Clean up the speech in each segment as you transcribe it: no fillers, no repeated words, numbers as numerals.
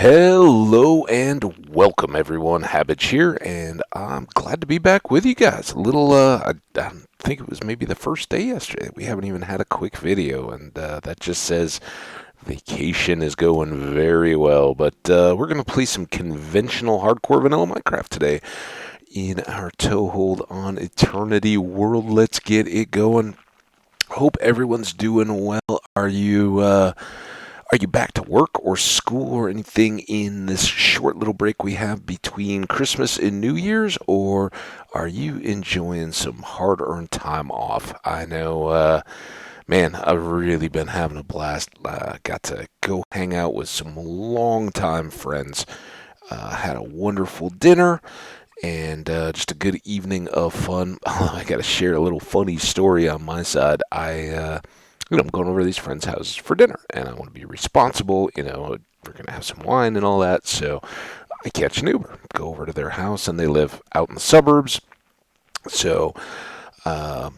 Hello and welcome everyone, Hambbage here, and I'm glad to be back with you guys. I think it was maybe the first day yesterday. We haven't even had a quick video, and that just says vacation is going very well. But we're going to play some conventional hardcore vanilla Minecraft today in our toehold on Eternity World. Let's get it going. Hope everyone's doing well. Are you back to work or school or anything in this short little break we have between Christmas and New Year's, or are you enjoying some hard-earned time off? I know, man, I've really been having a blast. Got to go hang out with some longtime friends. Had a wonderful dinner and just a good evening of fun. I got to share a little funny story on my side. I'm going over to these friends' houses for dinner, and I want to be responsible. We're going to have some wine and all that, so I catch an Uber, go over to their house, and they live out in the suburbs, so no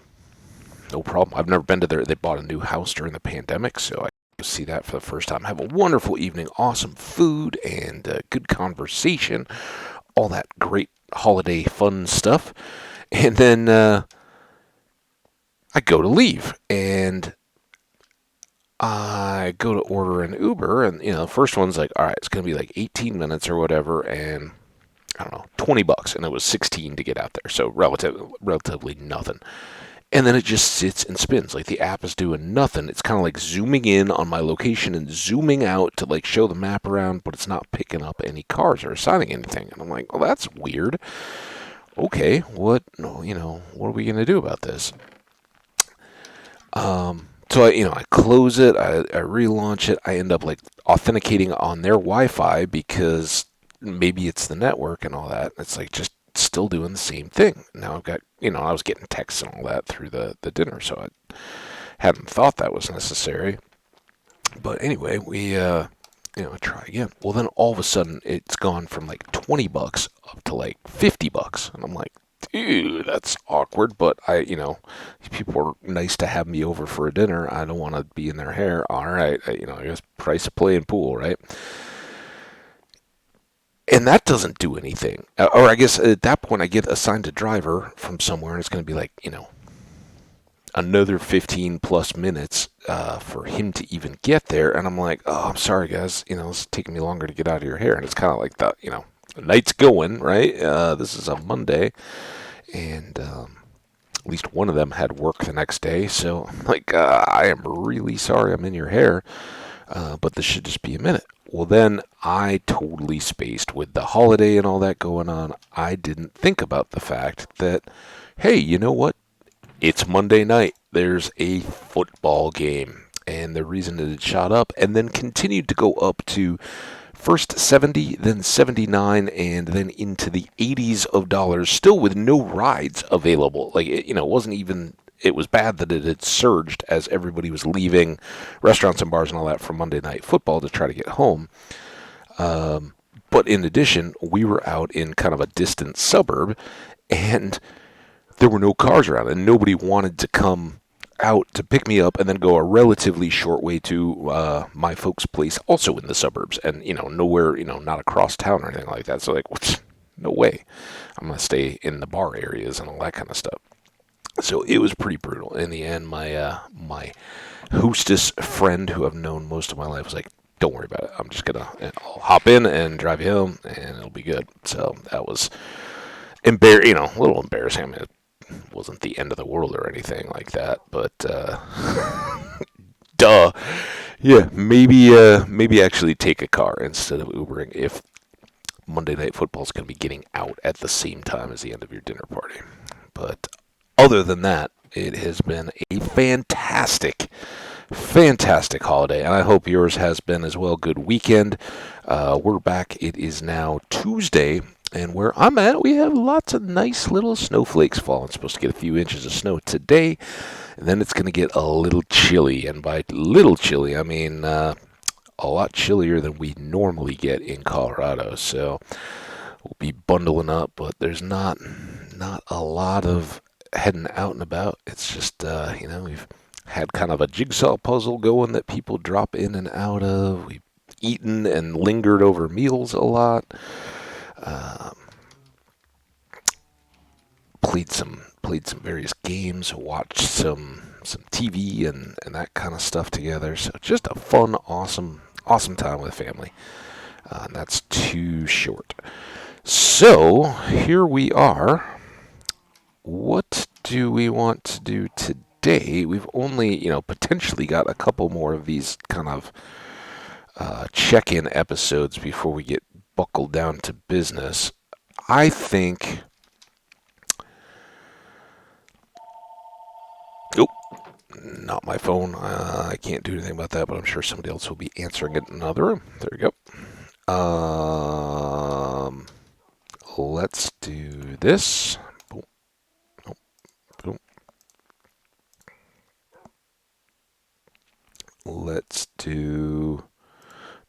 problem. I've never been to they bought a new house during the pandemic, so I go see that for the first time. Have a wonderful evening, awesome food, and good conversation, all that great holiday fun stuff, and then I go to leave, and I go to order an Uber, and the first one's like, all right, it's gonna be like 18 minutes or whatever, and I don't know, $20, and it was 16 to get out there, so relatively nothing. And then it just sits and spins, like the app is doing nothing. It's kind of like zooming in on my location and zooming out to like show the map around, but it's not picking up any cars or assigning anything. And I'm like, well, that's weird. Okay, what are we gonna do about this? So I close it, I relaunch it, I end up like authenticating on their Wi-Fi because maybe it's the network and all that. It's like just still doing the same thing. Now I've got, I was getting texts and all that through the dinner, so I hadn't thought that was necessary. But anyway, I try again. Well, then all of a sudden it's gone from like $20 up to like $50, and I'm like, dude, that's awkward. But these people are nice to have me over for a dinner. I don't want to be in their hair. All right, I guess price of playing pool, right? And that doesn't do anything. Or I guess at that point I get assigned a driver from somewhere, and it's going to be like, another 15 plus minutes for him to even get there. And I'm like, oh, I'm sorry, guys. It's taking me longer to get out of your hair. And it's kind of like the night's going, right? This is a Monday. And at least one of them had work the next day. So I'm like, I am really sorry I'm in your hair, but this should just be a minute. Well, then I totally spaced with the holiday and all that going on. I didn't think about the fact that, hey, you know what? It's Monday night. There's a football game. And the reason that it shot up and then continued to go up to first 70, then 79, and then into the 80s of dollars, still with no rides available. Like, it wasn't even, it was bad that it had surged as everybody was leaving restaurants and bars and all that for Monday Night Football to try to get home. But in addition, we were out in kind of a distant suburb, and there were no cars around, and nobody wanted to come out to pick me up and then go a relatively short way to my folks' place, also in the suburbs, and nowhere, not across town or anything like that. So like, no way, I'm gonna stay in the bar areas and all that kind of stuff. So it was pretty brutal. In the end, my hostess friend, who I've known most of my life, was like, "Don't worry about it. I'm just I'll hop in and drive you home, and it'll be good." So that was a little embarrassing. I mean, it wasn't the end of the world or anything like that, but duh. Yeah, maybe actually take a car instead of Ubering if Monday Night Football is going to be getting out at the same time as the end of your dinner party. But other than that, it has been a fantastic holiday, and I hope yours has been as well. Good weekend. We're back. It is now Tuesday, and where I'm at, we have lots of nice little snowflakes falling. Supposed to get a few inches of snow today, and then it's going to get a little chilly. And by little chilly, I mean a lot chillier than we normally get in Colorado. So we'll be bundling up, but there's not a lot of heading out and about. It's just we've had kind of a jigsaw puzzle going that people drop in and out of. We eaten and lingered over meals a lot. Um, played some various games, watched some TV and that kind of stuff together. So just a fun, awesome time with family. And that's too short. So here we are. What do we want to do today? We've only, potentially got a couple more of these kind of check-in episodes before we get buckled down to business. I think. Oh, not my phone. I can't do anything about that, but I'm sure somebody else will be answering it in another room. There we go. Let's do this. Boom, boom, boom. Let's do.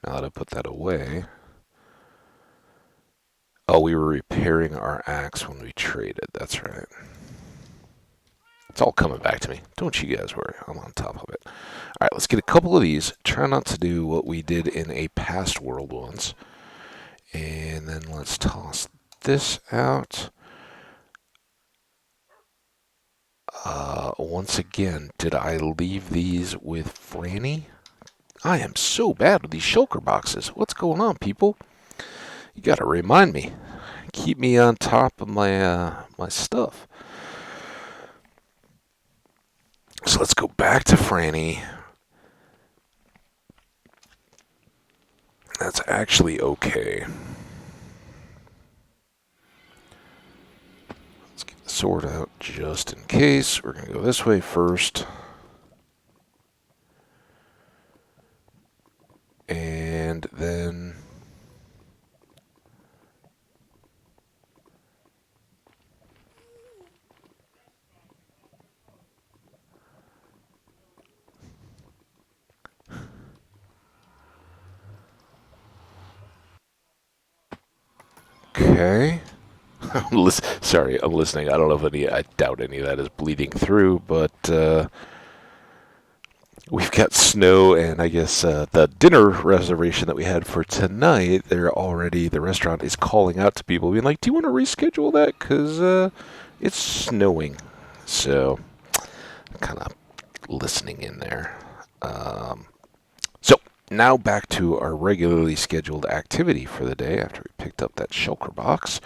Now that I put that away. Oh, we were repairing our axe when we traded. That's right. It's all coming back to me. Don't you guys worry. I'm on top of it. All right, let's get a couple of these. Try not to do what we did in a past world once. And then let's toss this out. Once again, did I leave these with Franny? I am so bad with these shulker boxes. What's going on, people? You gotta remind me. Keep me on top of my stuff. So let's go back to Franny. That's actually okay. Let's get the sword out just in case. We're going to go this way first. And then... Okay. Sorry, I'm listening. I don't know if I doubt any of that is bleeding through, but we've got snow, and I guess the dinner reservation that we had for tonight, the restaurant is calling out to people, being like, do you want to reschedule that? Because it's snowing. So, kind of listening in there. So, now back to our regularly scheduled activity for the day after we picked up that shulker box.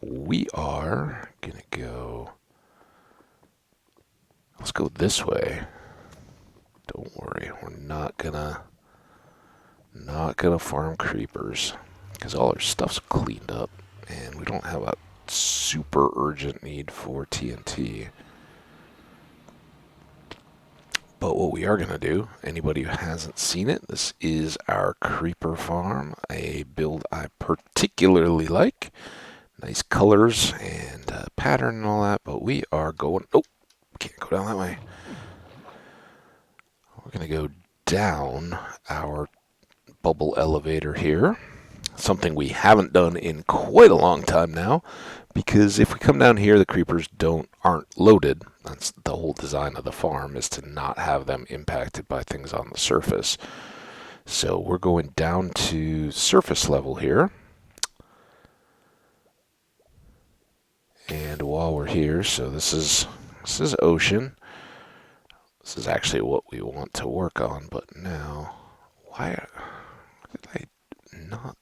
We are going to go... Let's go this way. Don't worry, we're not gonna farm creepers because all our stuff's cleaned up and we don't have a super urgent need for TNT. But what we are gonna do, anybody who hasn't seen it, this is our creeper farm, a build I particularly like. Nice colors and pattern and all that, but we are going... Oh, can't go down that way. We're going to go down our bubble elevator here. Something we haven't done in quite a long time now, because if we come down here, the creepers aren't loaded. That's the whole design of the farm, is to not have them impacted by things on the surface. So we're going down to surface level here. And while we're here, so this is ocean. This is actually what we want to work on, but now, why did I not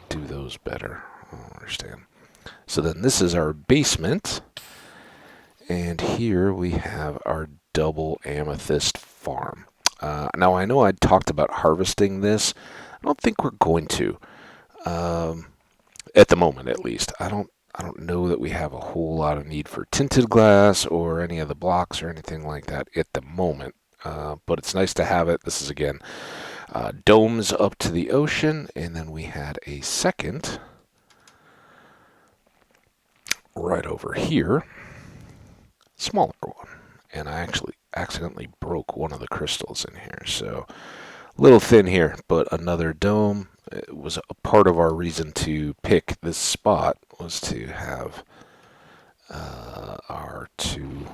do those better? I don't understand. So then this is our basement, and here we have our double amethyst farm. Now I know I talked about harvesting this. I don't think we're going to, at the moment at least. I don't know that we have a whole lot of need for tinted glass or any of the blocks or anything like that at the moment. But it's nice to have it. This is, again, domes up to the ocean. And then we had a second right over here, smaller one. And I actually accidentally broke one of the crystals in here. So a little thin here, but another dome. It was a part of our reason to pick this spot was to have our two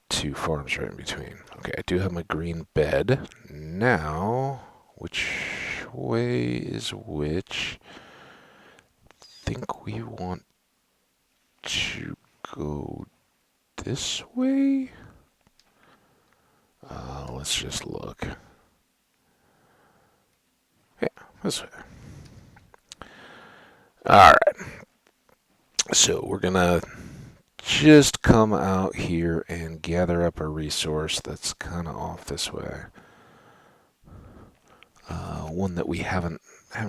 2 farms right in between. Okay, I do have my green bed. Now, which way is which? I think we want to go this way? Let's just look. Yeah, this way. Alright. So we're gonna just come out here and gather up a resource that's kind of off this way. One that we haven't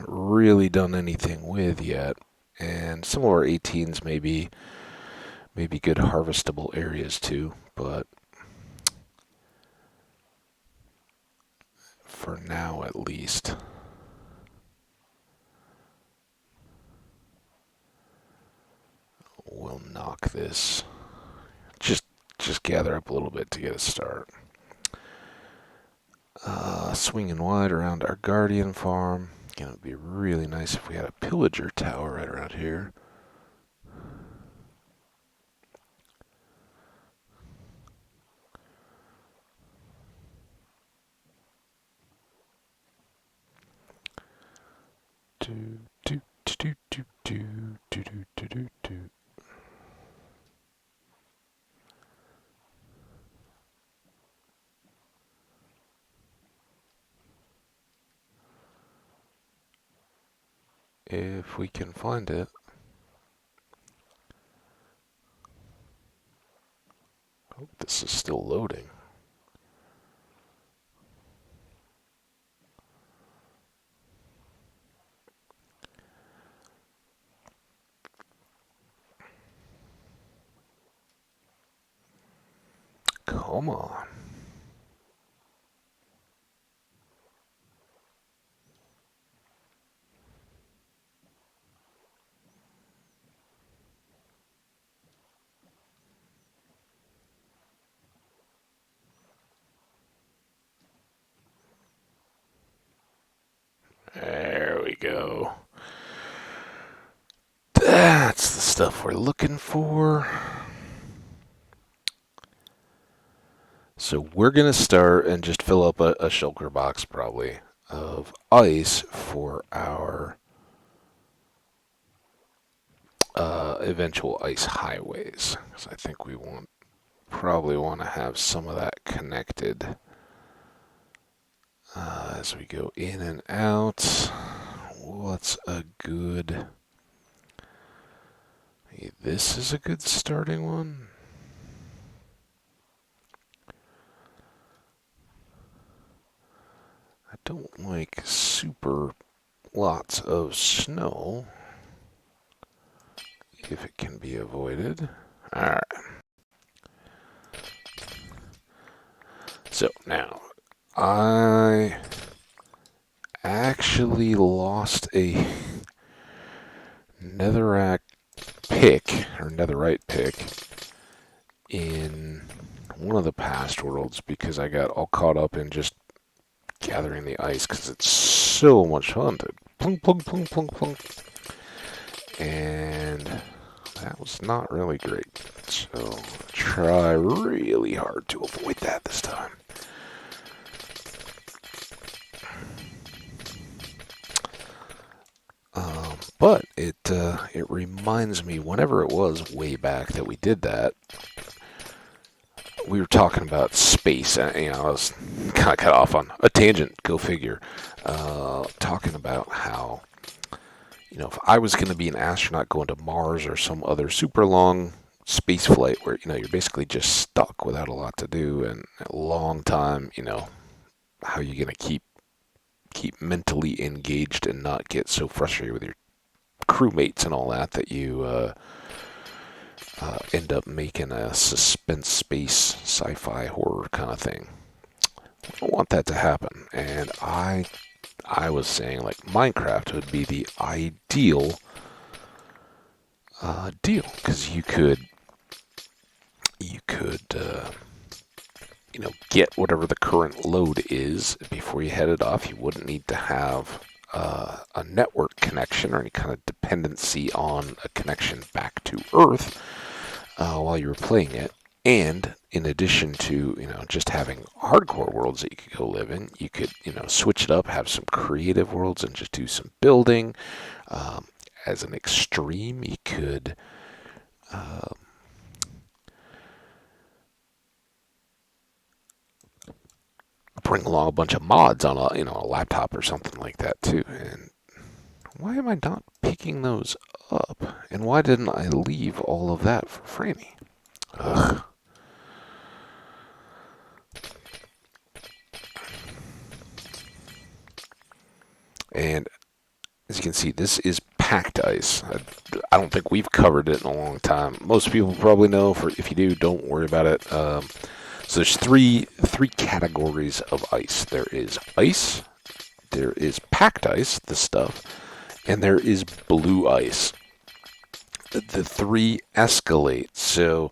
really done anything with yet, and some of our 18s may be good harvestable areas too, but for now at least. We'll knock this. Just gather up a little bit to get a start. Swinging wide around our guardian farm. It would be really nice if we had a pillager tower right around here. Do do do do do do do do do do. If we can find it. Oh, this is still loading. Come on. There we go. That's the stuff we're looking for. So we're going to start and just fill up a shulker box probably of ice for our eventual ice highways. Because I think we probably want to have some of that connected as we go in and out. What's a good... This is a good starting one. I don't like super lots of snow, if it can be avoided. Alright. So now, I actually lost a netherrack pick, or netherite pick, in one of the past worlds because I got all caught up in just gathering the ice because it's so much fun to plunk, plunk, plunk, plunk, plunk. And that was not really great. So try really hard to avoid that this time. But it reminds me, whenever it was way back that we did that, we were talking about space, and I was kind of cut off on a tangent. Go figure. Talking about how, if I was going to be an astronaut going to Mars or some other super long space flight where you're basically just stuck without a lot to do and a long time, how are you going to keep mentally engaged and not get so frustrated with your crewmates and all that you end up making a suspense space sci-fi horror kind of thing. I don't want that to happen, and I was saying like Minecraft would be the ideal deal because you could get whatever the current load is before you headed off. You wouldn't need to have a network connection or any kind of dependency on a connection back to Earth while you were playing it. And in addition to, just having hardcore worlds that you could go live in, you could, switch it up, have some creative worlds and just do some building. As an extreme, you could bring along a bunch of mods on a laptop or something like that too. And why am I not picking those up? And why didn't I leave all of that for Franny? Ugh. And as you can see, this is packed ice. I don't think we've covered it in a long time. Most people probably know. If you do, don't worry about it. So there's three categories of ice. There is ice, there is packed ice, the stuff, and there is blue ice. The three escalate. So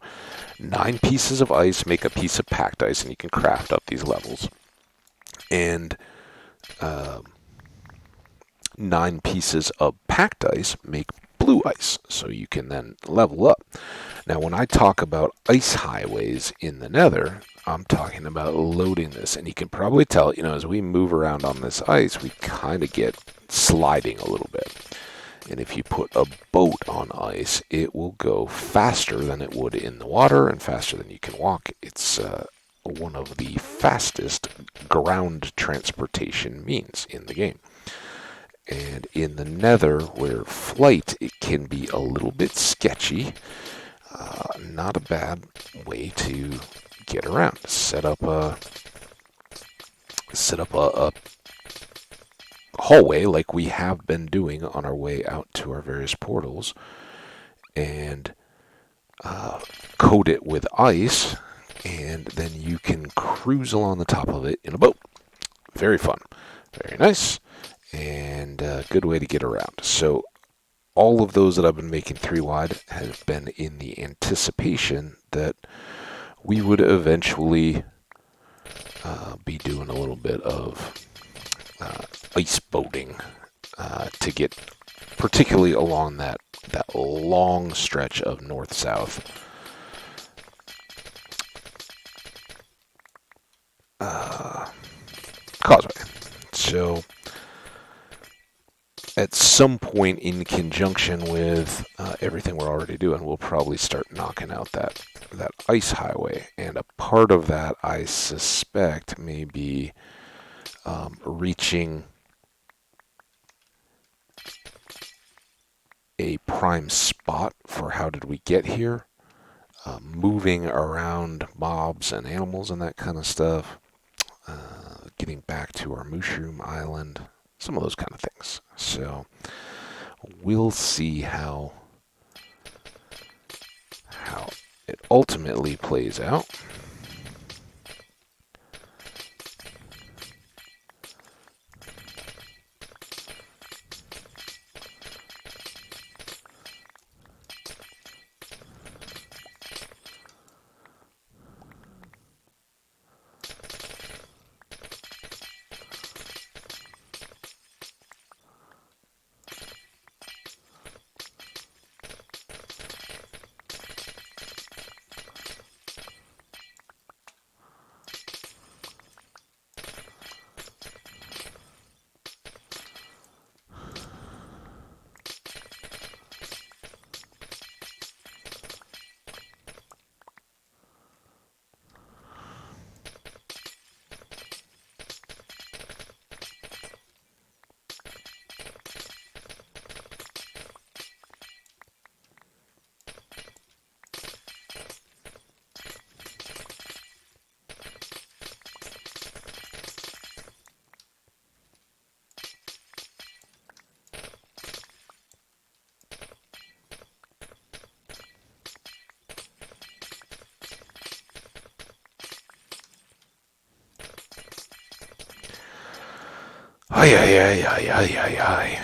9 pieces of ice make a piece of packed ice, and you can craft up these levels. And 9 pieces of packed ice make blue ice, so you can then level up. Now, when I talk about ice highways in the Nether, I'm talking about loading this, and you can probably tell, as we move around on this ice, we kind of get sliding a little bit. And if you put a boat on ice, it will go faster than it would in the water and faster than you can walk. It's one of the fastest ground transportation means in the game. And in the Nether, where flight, it can be a little bit sketchy. Not a bad way to get around. Set up a hallway like we have been doing on our way out to our various portals, and coat it with ice, and then you can cruise along the top of it in a boat. Very fun. Very nice. And a good way to get around. So all of those that I've been making 3 wide have been in the anticipation that we would eventually be doing a little bit of ice boating to get particularly along that long stretch of north-south causeway. So at some point in conjunction with everything we're already doing, we'll probably start knocking out that ice highway. And a part of that, I suspect, may be reaching a prime spot for how did we get here, moving around mobs and animals and that kind of stuff, getting back to our mushroom island, some of those kind of things. So we'll see how it ultimately plays out. Ay.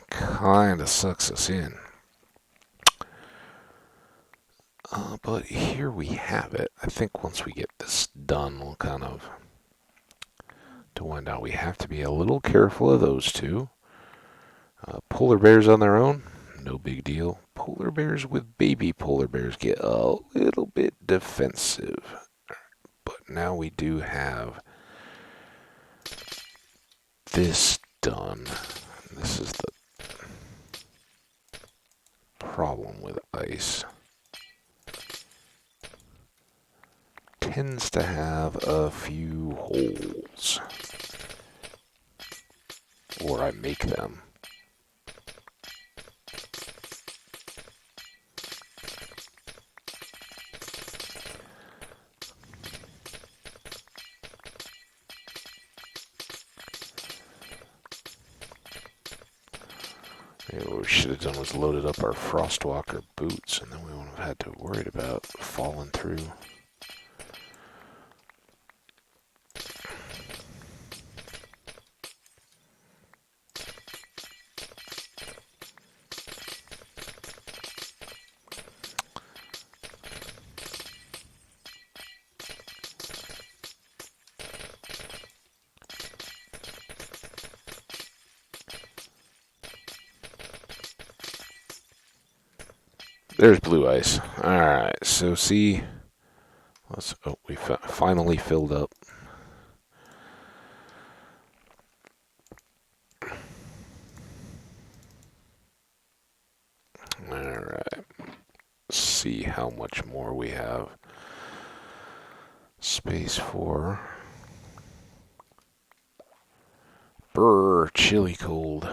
Kinda sucks us in. But here we have it. I think once we get this done, we'll kind of, to wind out, we have to be a little careful of those two. Polar bears on their own, no big deal. polar bears with baby polar bears get a little bit defensive. But now we do have this done. This is the problem with ice. Tends to have a few holes. Or I make them. Maybe what we should have done was loaded up our Frostwalker boots, and then we wouldn't have had to worry about falling through. There's blue ice. Alright, so see... Oh, we finally filled up. Alright. See how much more we have space for. Brr, chilly cold.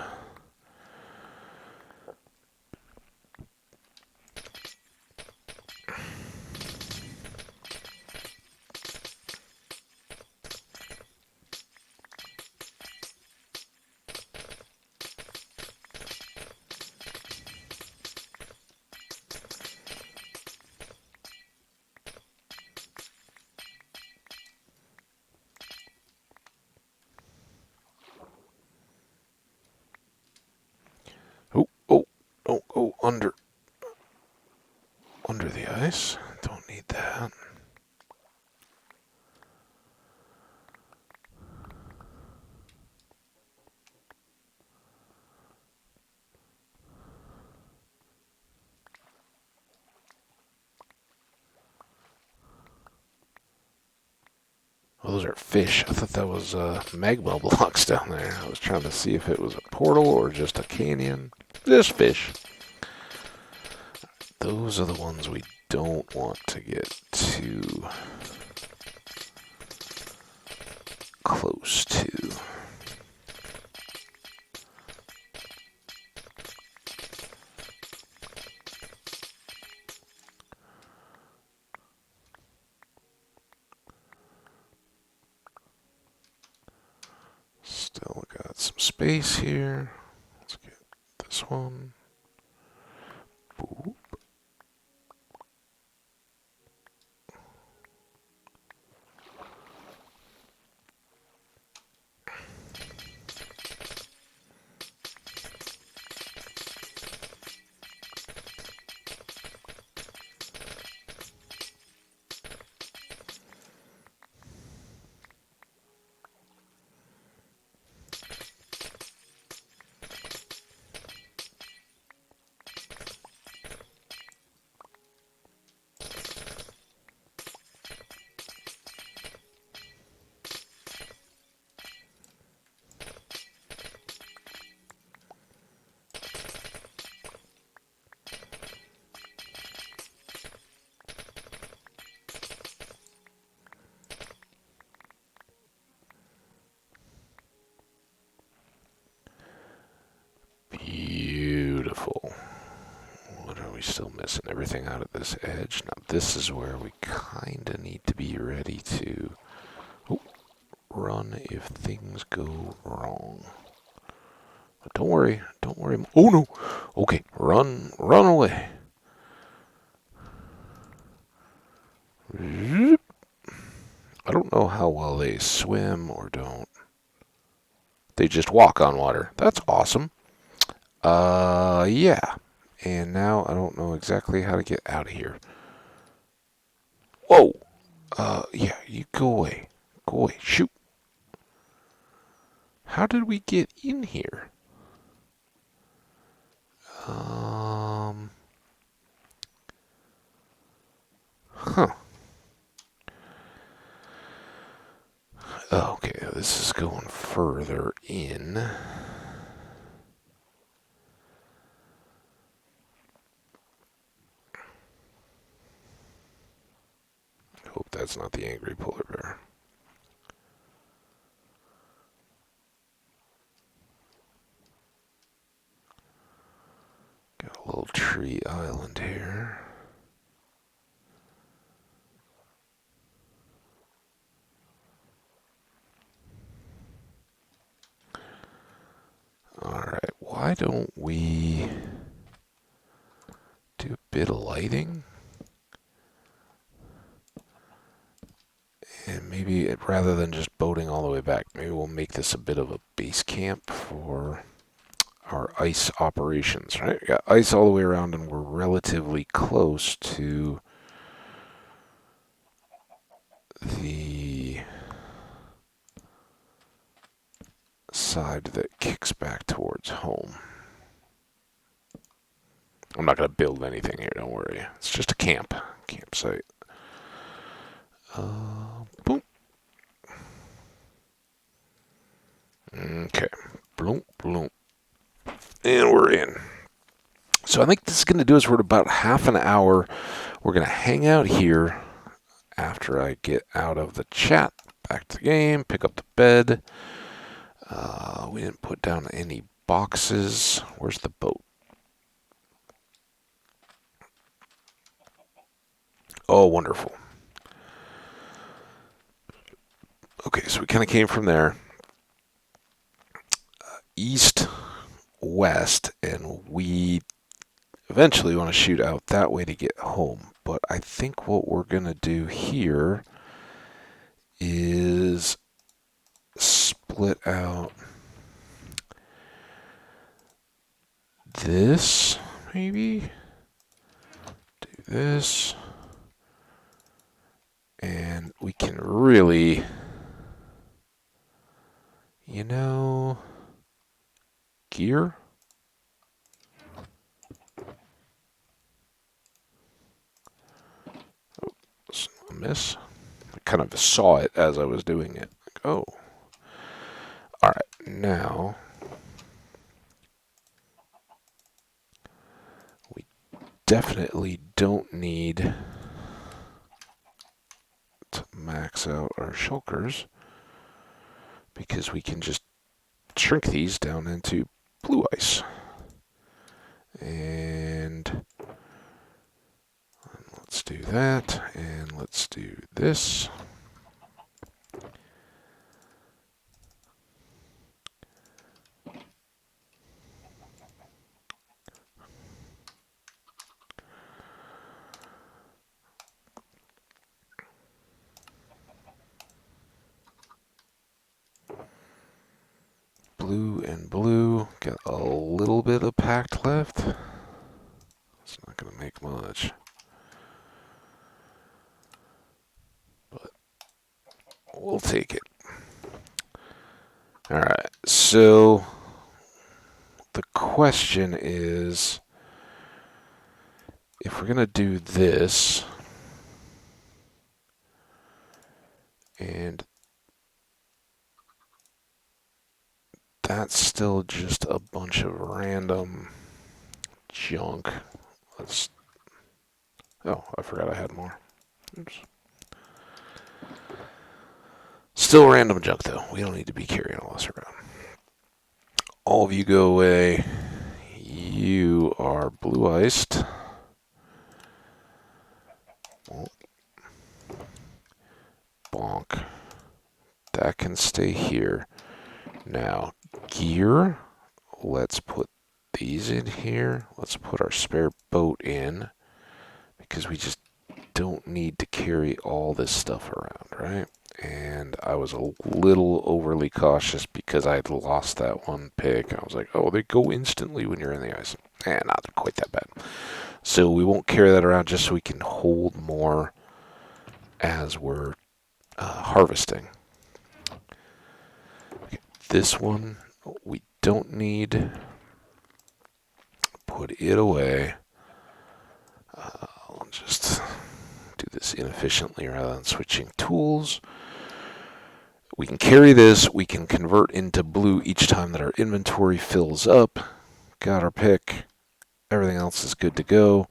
Don't go under the ice. Don't need that. Oh, those are fish. I thought that was magma blocks down there. I was trying to see if it was a portal or just a canyon. Just fish. Those are the ones we don't want to get too close to. Still got some space here. Let's get this one. Boop. Beautiful. What are we still missing? Everything out of this edge. Now this is where we kind of need to be ready to run if things go wrong. But don't worry. Oh no. Okay, run away. I don't know how well they swim or don't. They just walk on water. That's awesome. Yeah. And now I don't know exactly how to get out of here. Whoa. Yeah, you go away. Go away. Shoot. How did we get in here? Huh. Okay, this is going further in. Hope that's not the angry polar bear. Got a little tree island here. Alright, why don't we do a bit of lighting? And maybe rather than just boating all the way back, maybe we'll make this a bit of a base camp for our ice operations, right? We got ice all the way around and we're relatively close to the side that kicks back towards home. I'm not going to build anything here, don't worry. It's just a campsite. Boom. Okay. Bloom, bloom. And we're in. So I think this is going to do us for about half an hour. We're going to hang out here after I get out of the chat. Back to the game, pick up the bed. We didn't put down any boxes. Where's the boat? Oh, wonderful. Okay, so we kind of came from there. East, west, and we eventually want to shoot out that way to get home. But I think what we're going to do here is split out this, maybe. Do this. And we can really, gear. Oh, it's a miss. I kind of saw it as I was doing it. Like, oh. All right, now we definitely don't need to max out our shulkers because we can just shrink these down into blue ice. And let's do that, and let's do this. Blue and blue. Got a little bit of packed left. It's not going to make much. But we'll take it. Alright, so the question is, if we're going to do this, and that's still just a bunch of random junk. Oh, I forgot I had more. Oops. Still random junk, though. We don't need to be carrying all this around. All of you go away. You are blue-iced. Bonk. That can stay here. Now, gear. Let's put these in here. Let's put our spare boat in. Because we just don't need to carry all this stuff around, right? And I was a little overly cautious because I had lost that one pig. I was like, oh, they go instantly when you're in the ice. Not quite that bad. So we won't carry that around just so we can hold more as we're harvesting. Okay, this one we don't need. Put it away. I'll just do this inefficiently rather than switching tools. We can carry this. We can convert into blue each time that our inventory fills up. Got our pick. Everything else is good to go.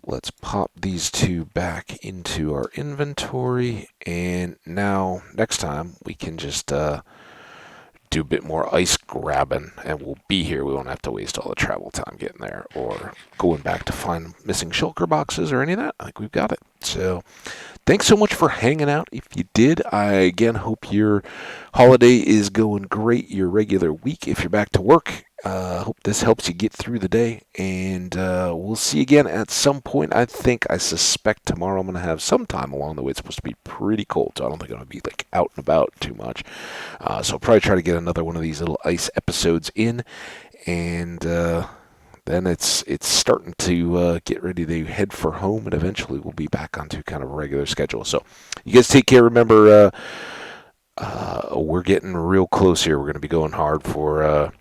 Let's pop these two back into our inventory. And now, next time, we can just do a bit more ice grabbing, and we'll be here. We won't have to waste all the travel time getting there or going back to find missing shulker boxes or any of that. I think we've got it. So thanks so much for hanging out. If you did, I again hope your holiday is going great, your regular week. If you're back to work, hope this helps you get through the day, and we'll see you again at some point. I suspect tomorrow I'm going to have some time along the way. It's supposed to be pretty cold, so I don't think I'm going to be like out and about too much. So I'll probably try to get another one of these little ice episodes in, and then it's starting to get ready to head for home, and eventually we'll be back onto kind of a regular schedule. So you guys take care. Remember, we're getting real close here. We're going to be going hard for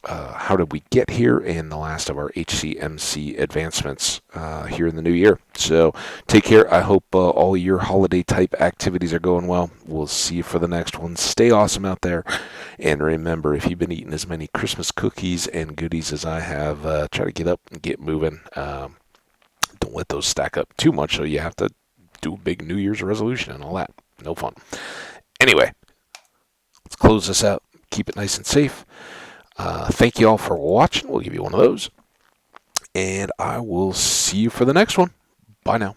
how did we get here and the last of our HCMC advancements here in the new year. So take care. I hope all your holiday type activities are going well. We'll see you for the next one. Stay awesome out there. And remember, if you've been eating as many Christmas cookies and goodies as I have, try to get up and get moving. Don't let those stack up too much so you have to do a big New Year's resolution and all that. No fun. Anyway, let's close this out. Keep it nice and safe. Thank you all for watching. We'll give you one of those. And I will see you for the next one. Bye now.